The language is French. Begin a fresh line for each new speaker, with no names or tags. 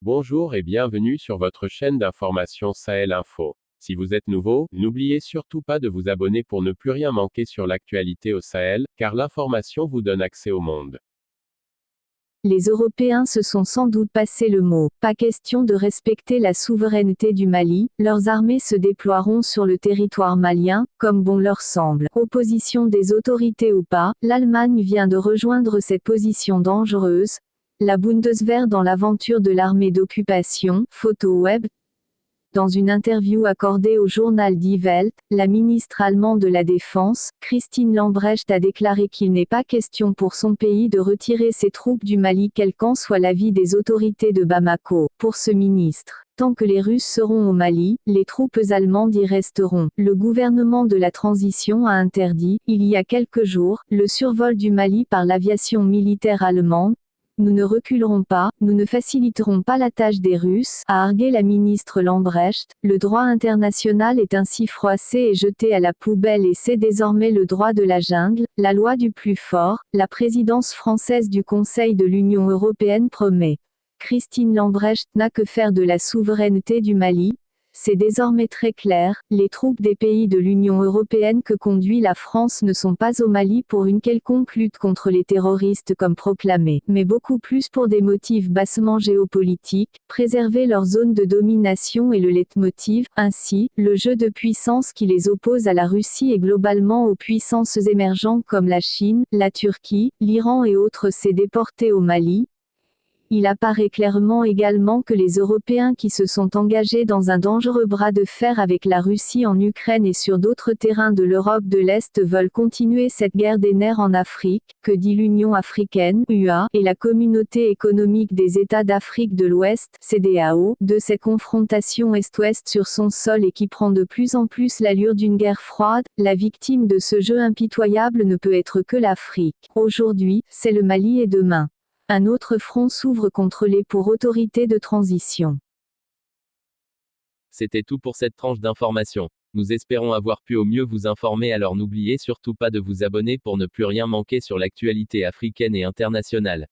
Bonjour et bienvenue sur votre chaîne d'information Sahel Info. Si vous êtes nouveau, n'oubliez surtout pas de vous abonner pour ne plus rien manquer sur l'actualité au Sahel, car l'information vous donne accès au monde.
Les Européens se sont sans doute passé le mot. Pas question de respecter la souveraineté du Mali, leurs armées se déploieront sur le territoire malien, comme bon leur semble. Opposition des autorités ou pas, l'Allemagne vient de rejoindre cette position dangereuse. La Bundeswehr dans l'aventure de l'armée d'occupation, photo web. Dans une interview accordée au journal Die Welt, la ministre allemande de la Défense, Christine Lambrecht a déclaré qu'il n'est pas question pour son pays de retirer ses troupes du Mali quel qu'en soit l'avis des autorités de Bamako. Pour ce ministre, tant que les Russes seront au Mali, les troupes allemandes y resteront. Le gouvernement de la transition a interdit, il y a quelques jours, le survol du Mali par l'aviation militaire allemande. Nous ne reculerons pas, nous ne faciliterons pas la tâche des Russes, a argué la ministre Lambrecht. Le droit international est ainsi froissé et jeté à la poubelle et c'est désormais le droit de la jungle, la loi du plus fort. La présidence française du Conseil de l'Union européenne promet. Christine Lambrecht n'a que faire de la souveraineté du Mali. C'est désormais très clair, les troupes des pays de l'Union européenne que conduit la France ne sont pas au Mali pour une quelconque lutte contre les terroristes comme proclamé, mais beaucoup plus pour des motifs bassement géopolitiques, préserver leur zone de domination et le leitmotiv, ainsi, le jeu de puissance qui les oppose à la Russie et globalement aux puissances émergentes comme la Chine, la Turquie, l'Iran et autres s'est déporté au Mali. Il apparaît clairement également que les Européens qui se sont engagés dans un dangereux bras de fer avec la Russie en Ukraine et sur d'autres terrains de l'Europe de l'Est veulent continuer cette guerre des nerfs en Afrique, que dit l'Union africaine, UA, et la Communauté économique des États d'Afrique de l'Ouest, CEDEAO, de ces confrontations Est-Ouest sur son sol et qui prend de plus en plus l'allure d'une guerre froide. La victime de ce jeu impitoyable ne peut être que l'Afrique. Aujourd'hui, c'est le Mali et demain. Un autre front s'ouvre contre les pour autorités de transition.
C'était tout pour cette tranche d'information. Nous espérons avoir pu au mieux vous informer, alors n'oubliez surtout pas de vous abonner pour ne plus rien manquer sur l'actualité africaine et internationale.